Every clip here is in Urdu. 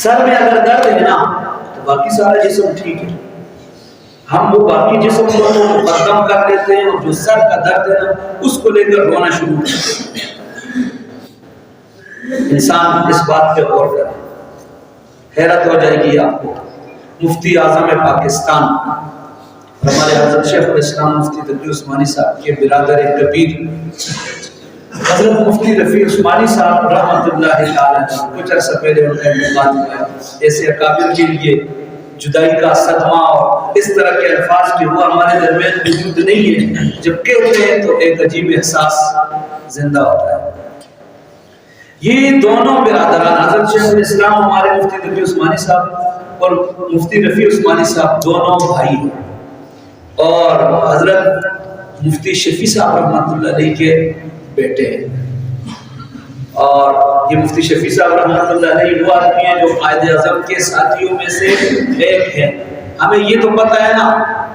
سر میں اگر درد ہے نا تو باقی سارا جسم ٹھیک ہے، ہم وہ باقی جسم کو تو مقدم کر لیتے ہیں، اور جو سر کا درد ہے نا اس کو لے کر رونا شروع کرتے ہیں۔ انسان اس بات پہ غور کرے، حیرت ہو جائے گی آپ کو۔ مفتی اعظم پاکستان ہمارے حضرت شیخ الاسلام مفتی تقی عثمانی صاحب کے برادر کبیر حضرت مفتی رفیع عثمانی صاحب رحمۃ اللہ تعالی، کچھ عرصہ پہلے ان کا انتقال ہوا۔ ایسے اکابر کے لیے جدائی کا صدمہ اور اس طرح کے الفاظ کے وہ ہمارے درمیان موجود نہیں ہے، جب کہتے ہیں تو ایک عجیب احساس زندہ ہوتا ہے۔ یہ دونوں برادران حضرت شیخ الاسلام ہمارے مفتی تقی عثمانی صاحب اور مفتی رفیع عثمانی صاحب دونوں بھائی ہیں، اور حضرت مفتی شفیع صاحب رحمۃ اللہ علیہ کے بیٹے ہیں۔ اور یہ مفتی شفیع صاحب رحمۃ اللہ علیہ وہ آدمی ہیں جو قائد اعظم کے ساتھیوں میں سے ایک ہے۔ ہمیں یہ تو پتہ ہے نا،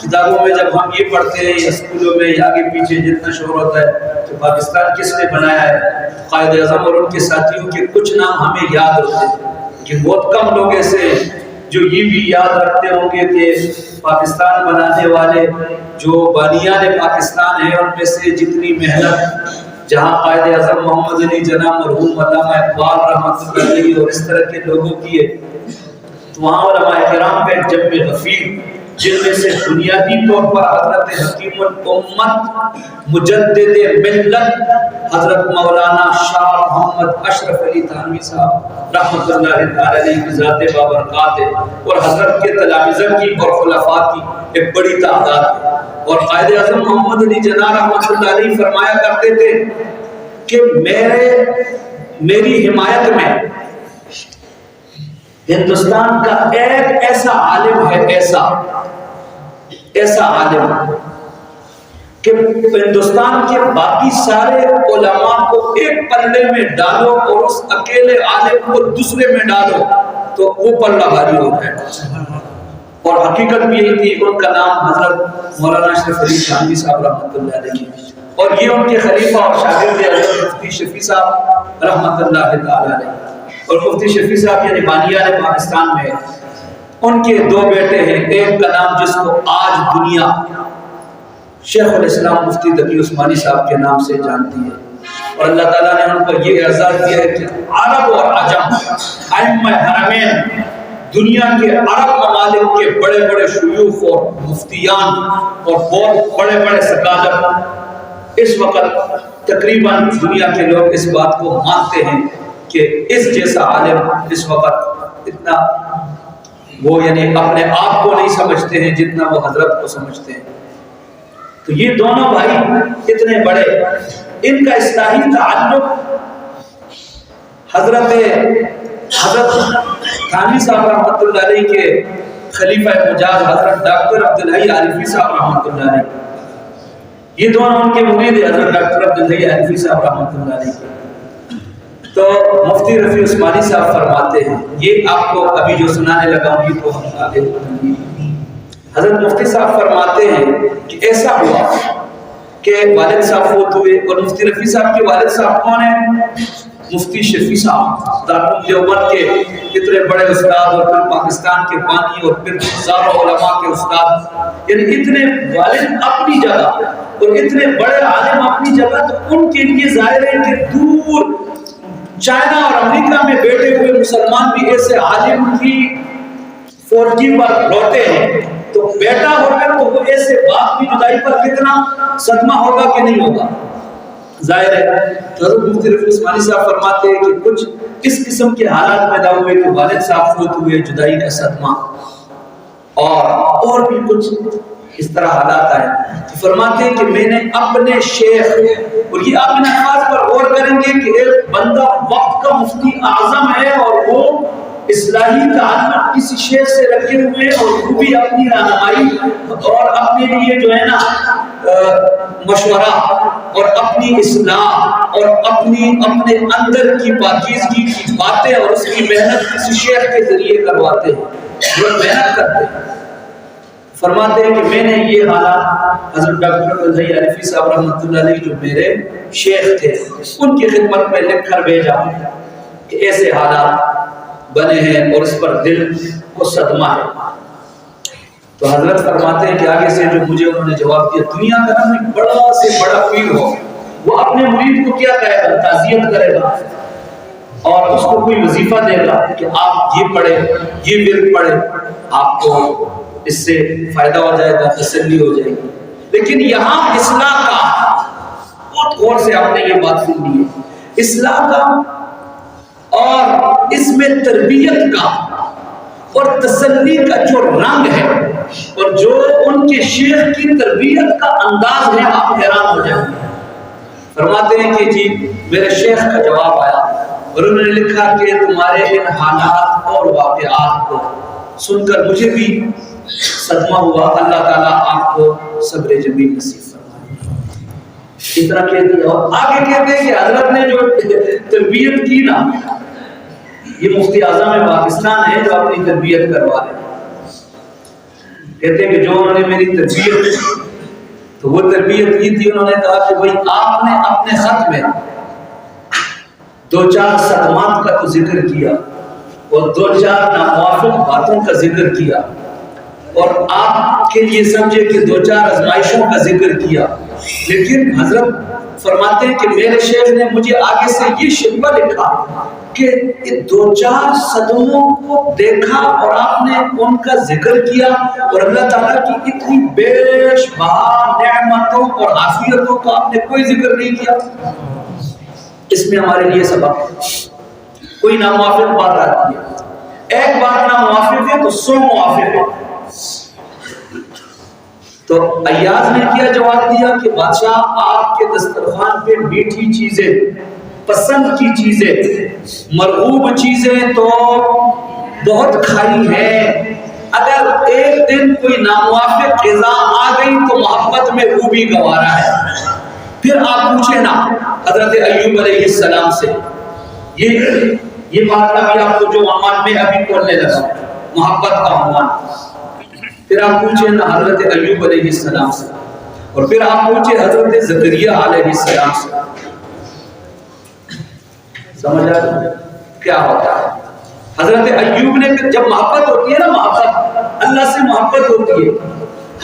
کتابوں میں جب ہم یہ پڑھتے ہیں یا اسکولوں میں یا آگے پیچھے جتنا شور ہوتا ہے تو پاکستان کس نے بنایا ہے، قائد اعظم اور ان کے ساتھیوں کے کچھ نام ہمیں یاد ہوتے ہیں، لیکن بہت کم لوگ ایسے جو یہ بھی یاد رکھتے ہوں گے کہ پاکستان بنانے والے جو بانیان پاکستان ہیں ان میں سے جتنی محنت جہاں قائد اعظم محمد علی جناح مرحوم علامہ اقبال رحمۃ اللہ علیہ اور اس طرح کے لوگوں کی ہے، تو وہاں علماء کرام کا ایک جمع غفیر جن میں سے بنیادی طور پر حضرت حکیم الامت مجدد ملت حضرت مولانا شاہ محمد اشرف علی تھانوی صاحب رحمۃ اللہ تعالی علیہ کی ذات بابرکات ہے، اور حضرت کے تلامذہ کی اور خلفاء کی ایک بڑی تعداد ہے۔ اور قائد اعظم محمد علی جناح رحمۃ اللہ علیہ فرمایا کرتے تھے کہ میری حمایت میں ہندوستان کا ایک ایسا عالم ہے، ایسا عالم کہ ہندوستان کے باقی سارے علماء کو ایک پلڑے میں ڈالو اور اس اکیلے عالم کو دوسرے میں ڈالو تو وہ پلڑا بھاری ہو جائے۔ اور حقیقت بھی یہی تھی، ان کا نام حضرت مولانا اشرف علی تھانوی صاحب رحمۃ اللہ علیہ، اور یہ ان کے خلیفہ اور شاگرد حضرت مفتی شفیع صاحب رحمۃ اللہ تعالی علیہ، اور مفتی شفیع صاحب یعنی بانیان پاکستان میں ان کے دو بیٹے ہیں، ایک کا نام جس کو آج دنیا شیخ الاسلام مفتی تقی عثمانی صاحب کے نام سے جانتی ہے، اور اللہ تعالیٰ نے ان کو یہ اعزاز دیا ہے کہ عرب اور عجم ائمہ حرمین دنیا کے عرب ممالک کے بڑے بڑے شیوخ اور مفتیان اور بہت بڑے بڑے سکالر اس وقت تقریباً دنیا کے لوگ اس بات کو مانتے ہیں کہ اس جیسا عالم اس وقت اتنا وہ یعنی اپنے آپ کو نہیں سمجھتے ہیں جتنا وہ حضرت کو سمجھتے ہیں۔ تو یہ دونوں بھائی اتنے بڑے، ان کا اصلاحی تعلق حضرت تھانوی صاحب رحمۃ اللہ علیہ کے خلیفہ مجاز حضرت ڈاکٹر عبدالحی عارفی صاحب رحمۃ اللہ علیہ، یہ دونوں ان کے مرید حضرت ڈاکٹر عبدالحی عارفی صاحب رحمۃ اللہ علیہ۔ تو مفتی رفیع عثمانی صاحب فرماتے ہیں، یہ آپ کو ابھی جو سنانے لگا ہوں یہ تو ہم آگے حضرت مفتی صاحب فرماتے ہیں کہ ایسا ہوا کہ والد صاحب فوت ہوئے، اور مفتی رفیع صاحب کے والد صاحب کون ہیں؟ مفتی شفیع صاحب دارالعلوم دیوبند کے اتنے بڑے استاد، اور پھر پاکستان کے بانی، اور پھر ہزاروں علماء کے استاد، یعنی اتنے والد اپنی جگہ اور اتنے بڑے عالم اپنی جگہ، تو ان کے لیے ظاہر ہے کہ دور چائنا اور امریکہ میں بیٹھے ہوئے مسلمان بھی ایسے عالم کی فوجی پر لوٹے ہیں، تو بیٹا ہو کر تو وہ ایسے باپ کی جدائی پر کتنا صدمہ ہوگا کہ نہیں ہوگا، ظاہر ہے۔ تو حضرت مفتی رفیع عثمانی صاحب فرماتے ہیں کہ کچھ اس قسم کے حالات پیدا ہوئے کہ والد صاحب فوت ہوئے، جدائی کا صدمہ، اور بھی کچھ اس طرح حالات آئے، تو فرماتے ہیں کہ میں نے اپنے شیخ، اور یہ آپ ان الفاظ پر غور کریں گے کہ ایک بندہ وقت کا مفتی اعظم ہے اور وہ اصلاحی تعلق کسی شیخ سے رکھے ہوئے، اور وہ بھی اپنی رہنمائی اور اپنے لیے جو ہے نا مشورہ اور اپنی اصلاح اور اپنے اندر کی پاکیزگی کی باتیں اور اس کی محنت کسی شیخ کے ذریعے کرواتے ہیں، وہ محنت کرتے ہیں۔ فرماتے ہیں کہ میں نے یہ حالات حضرت ڈاکٹر عبدالحی عارفی صاحب رحمۃ اللہ علیہ جو میرے شیخ تھے ان کی خدمت میں لکھ کر بھیجا کہ ایسے حالات بنے ہیں اور اس پر دل کو صدمہ ہے۔ تو حضرت فرماتے ہیں کہ آگے سے جو مجھے انہوں نے جواب دیا، دنیا کا نام بڑا سے بڑا پیر ہو، وہ اپنے مرید کو کیا کہے گا؟ تعزیت کرے گا اور اس کو کوئی وظیفہ دے گا کہ آپ یہ پڑھے، یہ ورد پڑھے، آپ کو اس سے فائدہ ہو جائے گا، تسلی ہو جائے گی۔ لیکن یہاں اصلاح کا، بہت غور سے آپ نے یہ بات سنی ہے، اصلاح کا اور اس میں تربیت کا اور تسلی کا جو رنگ ہے اور جو ان کے شیخ کی تربیت کا انداز ہے، آپ حیران ہو جائیں گے۔ فرماتے ہیں کہ جی میرے شیخ کا جواب آیا اور انہوں نے لکھا کہ تمہارے ان حالات اور واقعات کو سن کر مجھے بھی صدمہ ہوا، اللہ تعالیٰ آپ کو صبر جمیل نصیب فرمائے۔ اتنا کہہ دیا اور آگے کہتے ہیں کہ حضرت نے جو تربیت کی نا، یہ مفتی اعظم پاکستان ہے جو اپنی تربیت کروا رہے ہیں، کہتے ہیں کہ جو انہوں نے میری تربیت کی تو وہ تربیت کی تھی، انہوں نے کہا کہ بھائی آپ نے اپنے خط میں 2-4 صدمات کا تو ذکر کیا اور 2-4 ناموافق باتوں کا ذکر کیا اور آپ کے لیے سمجھے کہ 2-4 آزمائشوں کا ذکر کیا، لیکن حضرت فرماتے ہیں کہ میرے شیخ نے مجھے آگے سے یہ شکوہ لکھا کہ 2-4 صدموں کو دیکھا اور آپ نے ان کا ذکر کیا اور اللہ تعالیٰ کی اتنی بیش بہا نعمتوں اور عافیتوں کا آپ نے کوئی ذکر نہیں کیا۔ اس میں ہمارے لیے سبق ہے، کوئی ناموافق بات آتی ہے، ایک بات ناموافق ہے تو 100 موافق ہے۔ تو ایاز نے کیا جواب دیا کہ بادشاہ آپ کے دسترخوان پہ میٹھی چیزیں، پسند کی چیزیں، مرغوب چیزیں تو بہت کھائی ہیں، اگر ایک دن کوئی ناموافق غذا آ گئی تو محبت میں روبی گوارا ہے۔ پھر آپ پوچھیں نا حضرت ایوب علیہ السلام سے، یہ بات ابھی آپ کو جو عنوان میں ابھی بولنے لگا، محبت کا عنوان، پھر آپ پوچھیں نا حضرت ایوب علیہ السلام سے، اور پھر آپ پوچھیں حضرت زکریا علیہ السلام سے، سمجھ آئے کیا ہوتا ہے؟ حضرت ایوب نے پھر جب محبت ہوتی ہے نا، محبت اللہ سے محبت ہوتی ہے،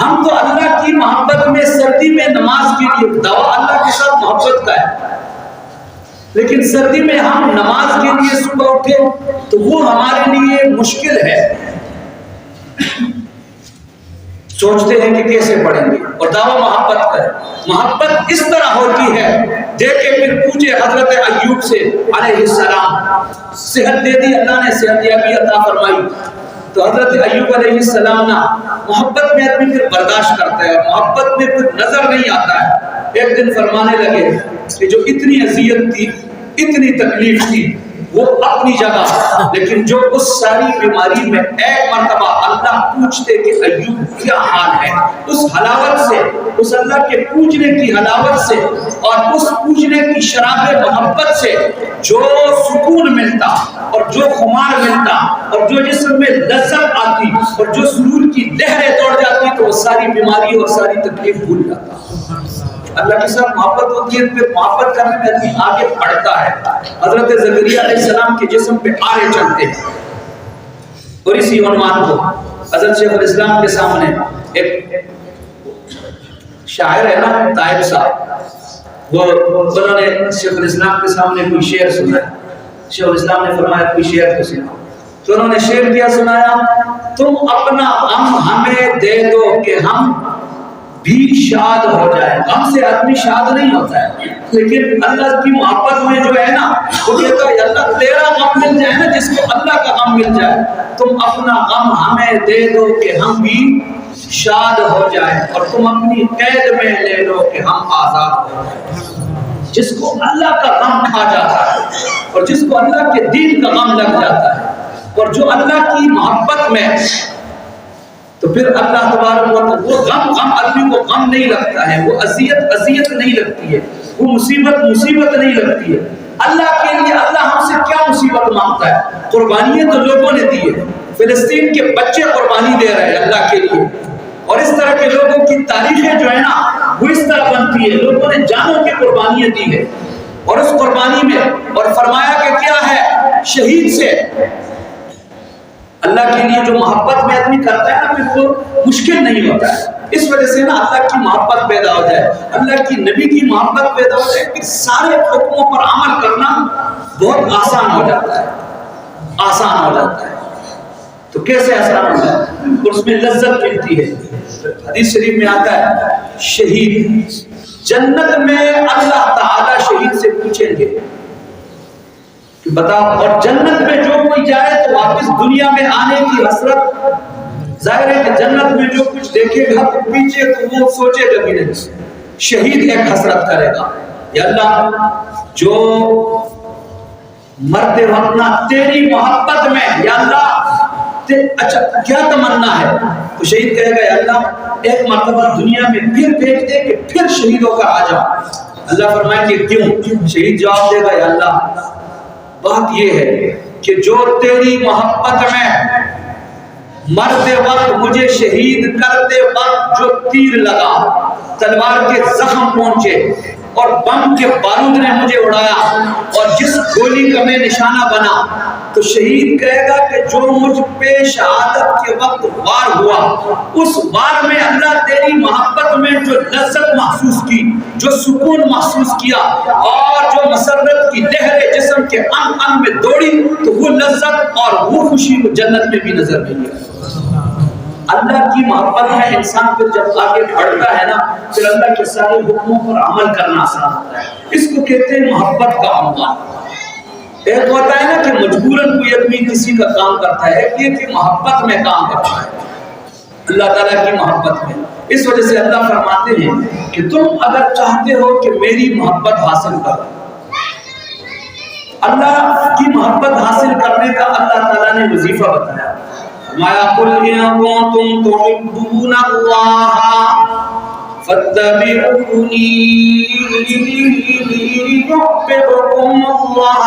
ہم تو اللہ کی محبت میں سردی میں نماز کے لیے دعویٰ اللہ کے ساتھ محبت کا ہے، لیکن سردی میں ہم نماز کے لیے صبح اٹھے تو وہ ہمارے لیے مشکل ہے، سوچتے ہیں کہ کیسے پڑھیں گے، اور دعویٰ محبت کا ہے۔ محبت اس طرح ہوتی ہے، دیکھے پھر پوچھے حضرت ایوب سے علیہ السلام، صحت دے دی اللہ نے، صحت یابی عطا فرمائی، تو حضرت ایوب علیہ السلام نا محبت میں آدمی پھر برداشت کرتا ہے، محبت میں پھر نظر نہیں آتا ہے۔ ایک دن فرمانے لگے کہ جو اتنی اذیت تھی، اتنی تکلیف تھی، وہ اپنی جگہ، لیکن جو اس ساری بیماری میں ایک مرتبہ اللہ پوچھتے کہ ایوب کیا حال ہے، اس حلاوت سے، اس اللہ کے پوچھنے کی حلاوت سے اور اس پوچھنے کی شراب محبت سے جو سکون ملتا اور جو خمار ملتا اور جو جسم میں لذت آتی اور جو سرور کی لہریں دوڑ جاتی، تو وہ ساری بیماری اور ساری تکلیف بھول جاتا۔ اللہ کے ساتھ محبت ہوتی ہے، پھر محبت کرنے میں آدمی آگے بڑھتا ہے۔ حضرت زکریا علیہ السلام کے جسم پہ آرے چلتے ہیں، اور اسی عنوان کو حضرت شیخ الاسلام کے سامنے ایک شاعر ہے نا طائب صاحب، وہ انہوں نے شیخ الاسلام کے سامنے کوئی شعر سنایا، شیخ الاسلام نے فرمایا کوئی شعر تو سناؤ، تو انہوں نے شعر کیا سنایا، تم اپنا غم ہمیں دے دو کہ ہم بھی شاد ہو جائے۔ غم سے آدمی شاد نہیں ہوتا ہے، لیکن اللہ کی محبت میں جو ہے نا، وہ کہتا ہے اللہ تیرا غم مل جائے نا، جس کو اللہ کا غم مل جائے، تم اپنا غم ہمیں دے دو کہ ہم بھی شاد ہو جائے، اور تم اپنی قید میں لے لو کہ ہم آزاد ہو جائیں۔ جس کو اللہ کا غم کھا جاتا ہے اور جس کو اللہ کے دین کا غم لگ جاتا ہے اور جو اللہ کی محبت میں، تو پھر اللہ تبارک و تعالیٰ وہ غم آدمی کو غم نہیں لگتا ہے، وہ اذیت نہیں لگتی ہے، وہ مصیبت نہیں لگتی ہے۔ اللہ کے لیے اللہ ہم سے کیا مصیبت مانگتا ہے؟ قربانیاں تو لوگوں نے دی ہے، فلسطین کے بچے قربانی دے رہے ہیں اللہ کے لیے، اور اس طرح کے لوگوں کی تاریخیں جو ہے نا وہ اس طرح بنتی ہے، لوگوں نے جانوں کی قربانیاں دی ہے، اور اس قربانی میں اور فرمایا کہ کیا ہے، شہید سے اللہ کے لیے جو محبت میں آدمی کرتا ہے نا پھر وہ مشکل نہیں ہوتا ہے. اس وجہ سے نا اللہ کی محبت پیدا ہو جائے, اللہ کی نبی کی محبت پیدا ہو جائے, پھر سارے حکموں پر عمل کرنا بہت آسان ہو جاتا ہے, آسان ہو جاتا ہے. تو کیسے آسان ہوتا ہے؟ اور اس میں لذت ملتی ہے. حدیث شریف میں آتا ہے شہید جنت میں اللہ تعالی شہید سے پوچھیں گے کہ بتا, اور جنت میں جو کوئی جائے تو واپس دنیا میں آنے کی حسرت, ظاہر ہے کہ جنت میں جو کچھ دیکھے گا تو پیچھے تو وہ سوچے گا بھی نہیں. شہید ایک حسرت کرے گا, یا اللہ جو مرتے وقت نہ تیری محبت میں, یا اللہ اچھا کیا تمنا ہے, تو شہید کہے گا یا اللہ ایک مرتبہ دنیا میں پھر بھیج دے کہ پھر شہید ہو کر آ جاؤ. اللہ فرمائے کہ کیوں؟ شہید جواب دے گا یا اللہ بات یہ ہے کہ جو تیری محبت میں مرتے وقت مجھے شہید کرتے وقت جو تیر لگا, تلوار کے زخم پہنچے اور بم کے بارود نے مجھے اڑایا اور جس گولی کا میں نشانہ بنا, تو شہید کہے گا کہ جو مجھ پہ شہادت کے وقت وار ہوا اس وار میں اللہ تیری محبت میں جو لذت محسوس کی, جو سکون محسوس کیا اور جو مسرت کی لہریں جسم کے انگ انگ میں دوڑی, تو وہ لذت اور وہ خوشی جنت میں بھی نظر نہیں آئی. اللہ کی محبت میں انسان پھر جب آگے بڑھتا ہے نا, پھر اللہ کے سارے حکموں پر عمل کرنا آسان ہوتا ہے. اس کو کہتے ہیں محبت کا عنوان. ایک ہوتا ہے نا کہ مجبوراً کوئی آدمی کسی کا کام کرتا ہے, یہ کہ محبت میں کام کرتا ہے اللہ تعالیٰ کی محبت میں. اس وجہ سے اللہ فرماتے ہیں کہ تم اگر چاہتے ہو کہ میری محبت حاصل کرو, اللہ کی محبت حاصل کرنے کا اللہ تعالیٰ نے وظیفہ بتایا. مَا قُلْ إِن كُنتُمْ تُحِبُّونَ اللَّهَ فَاتَّبِعُونِي يُحْبِبْكُمُ اللَّهُ.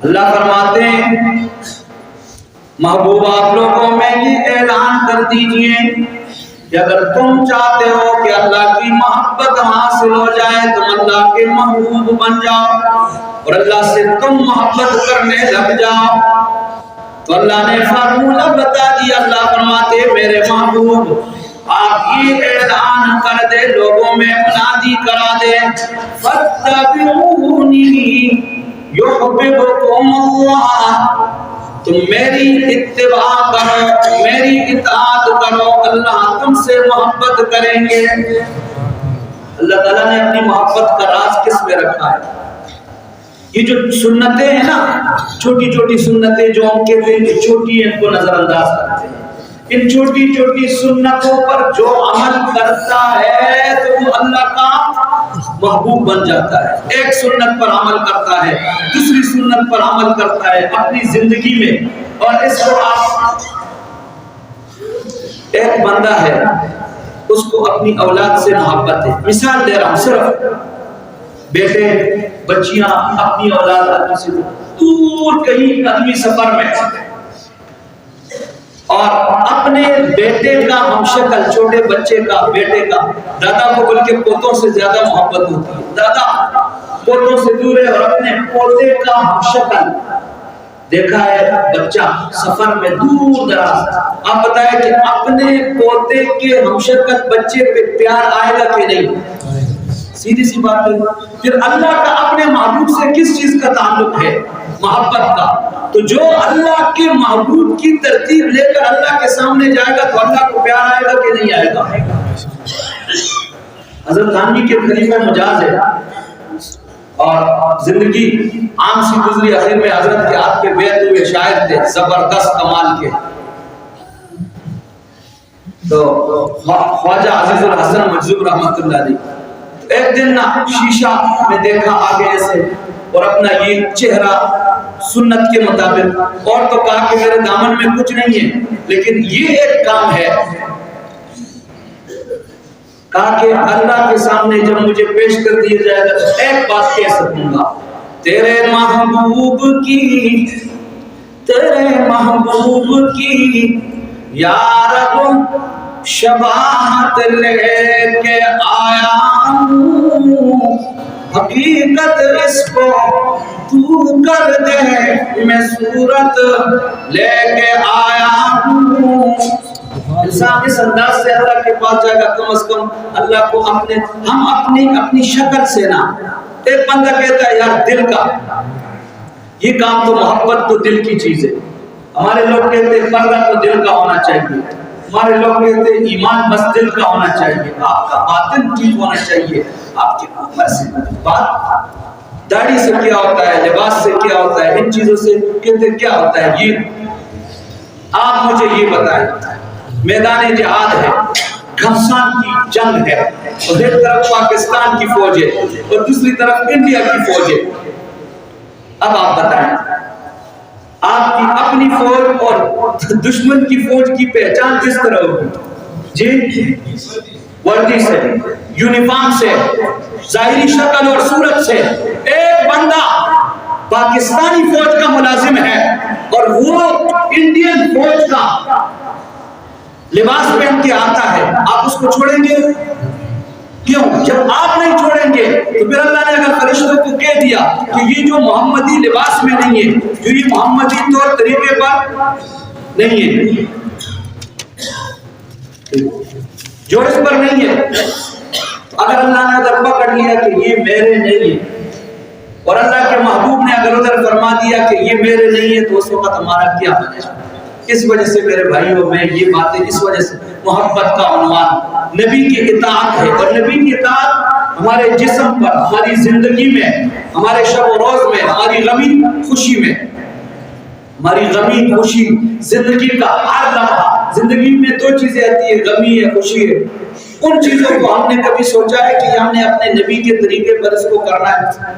اللہ فرماتے ہیں محبوب آپ لوگوں میں یہ اعلان کر دیجئے کہ اگر تم چاہتے ہو کہ اللہ کی محبت حاصل ہو جائے تم اللہ کے محبوب بن جاؤ اور اللہ سے تم محبت کرنے لگ جاؤ. تو اللہ نے فارمولہ بتا دیا. اللہ فرماتے میرے محبوب آپ یہ اعلان کر دے, لوگوں میں منادی کرا دے, فَاتَّبِعُونِي يُحْبِبْكُمُ اللَّهُ, تم میری اتباع کرو, میری اطاعت کرو, اللہ تم سے محبت کریں گے. اللہ تعالیٰ نے اپنی محبت کا راز کس میں رکھا ہے؟ یہ جو سنتیں ہیں نا, چھوٹی چھوٹی سنتیں جو ہم کہتے ہیں کہ چھوٹی ہیں, ان کو نظر انداز کرتے ہیں. ان چھوٹی چھوٹی سنتوں پر جو عمل کرتا ہے تو وہ اللہ کا محبوب بن جاتا ہے. ایک سنت پر عمل کرتا ہے, دوسری سنت پر عمل کرتا ہے اپنی زندگی میں, اور اس کو آپ, ایک بندہ ہے اس کو اپنی اولاد سے محبت ہے, مثال دے رہا ہوں, صرف بیٹے بچیاں اپنی اولاد آدمی سے دور کہیں آدمی سفر میں, اور اپنے بیٹے کا ہم شکل, چھوٹے بچے کا, بیٹے کا, دادا کو بلکہ پوتوں سے زیادہ محبت ہوتی ہے. دادا پوتوں سے دور ہے اور اپنے پوتے کا ہم شکل دیکھا ہے بچہ سفر میں دور دراز, آپ بتائیں کہ اپنے پوتے کے ہم شکل بچے پہ پیار آئے گا کہ نہیں؟ سیدھی سی بات ہے. پھر اللہ کا اپنے محبوب سے کس چیز کا تعلق ہے؟ محبت کا. تو جو اللہ کے محبوب کی ترتیب لے کر اللہ کے سامنے جائے گا تو اللہ کو پیار آئے گا کہ نہیں آئے گا؟ حضرت تھانوی کے خلیفہ مجاز ہے اور زندگی عام سی گزری, آخر میں حضرت کے ہاتھ پہ بیعت ہوئے, شاعر تھے زبردست کمال کے. تو خواجہ عزیز الحسن مجذوب رحمۃ اللہ علیہ ایک دن نا شیشہ میں دیکھا آگے ایسے, اور اپنا یہ چہرہ سنت کے مطابق, اور تو کہا کہ میرے دامن میں کچھ نہیں ہے لیکن یہ ایک کام ہے, کہا کہ اللہ کے سامنے جب مجھے پیش کر دیا جائے گا تو ایک بات کہہ سکوں گا, تیرے محبوب کی یا رب شباہت لے کے آیا ہوں, حقیقت اس کو تو کر دے، میں صورت لے کے آیا ہوں۔ انسان اس انداز سے اللہ کے پاس جائے گا، کم از کم اللہ کو ہم اپنی شکل سے نہ۔ ایک بندہ کہتا ہے یار دل کا یہ کام تو محبت تو دل کی چیز ہے، ہمارے لوگ کہتے ہیں پردہ تو دل کا ہونا چاہیے، ہمارے لوگ کہتے ہیں ایمان بس دل کا ہونا چاہیے، آپ کا باطن ٹھیک ہونا چاہیے۔ آپ کی عمر سے بات داڑھی سے کیا ہوتا ہے، لباس سے کیا ہوتا ہے، ان چیزوں سے کہتے کیا ہوتا ہے؟ یہ آپ مجھے یہ بتائیں، میدان جہاد ہے، گھمسان کی جنگ ہے، اور ایک طرف پاکستان کی فوج ہے اور دوسری طرف انڈیا کی فوج ہے۔ اب آپ بتائیں آپ کی اپنی فوج اور دشمن کی فوج کی پہچان کس طرح ہوگی؟ جی وردی سے، یونیفارم سے، ظاہری شکل اور صورت سے۔ ایک بندہ پاکستانی فوج کا ملازم ہے اور وہ انڈین فوج کا لباس پہن کے آتا ہے، آپ اس کو چھوڑیں گے؟ کیوں؟ جب آپ نہیں چھوڑیں گے تو پھر اللہ نے اگر فرشتوں کو کہہ دیا کہ یہ جو محمدی لباس میں نہیں ہے، جو یہ محمدی طور طریقے پر نہیں ہے، جو اس پر نہیں ہے، اگر اللہ نے ادھر پکڑ لیا کہ یہ میرے نہیں ہے اور اللہ کے محبوب نے اگر ادھر فرما دیا کہ یہ میرے نہیں ہے، تو اس وقت ہمارا کیا بنے گا؟ اس وجہ سے میرے بھائیوں میں یہ باتیں، اس وجہ سے محبت کا عنوان نبی کی اطاعت ہے، اور نبی کی اطاعت ہمارے جسم پر، ہماری زندگی میں، ہمارے شب و روز میں، ہماری غمی خوشی میں، ہماری غمی خوشی زندگی کا ہر لمحہ۔ زندگی میں دو چیزیں آتی ہیں، غمی ہے، خوشی ہے۔ ان چیزوں کو ہم نے کبھی سوچا ہے کہ ہم نے اپنے نبی کے طریقے پر اس کو کرنا ہے؟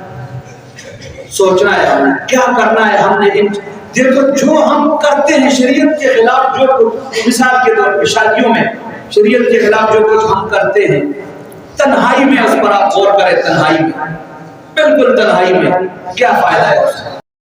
سوچنا ہے ہم نے کیا کرنا ہے؟ ہم نے دیکھو جو ہم کرتے ہیں شریعت کے خلاف، جو مثال کے طور پہ شادیوں میں شریعت کے خلاف جو کچھ ہم کرتے ہیں، تنہائی میں اس پر آپ غور کریں، تنہائی میں، بالکل تنہائی میں کیا فائدہ ہے اس کا؟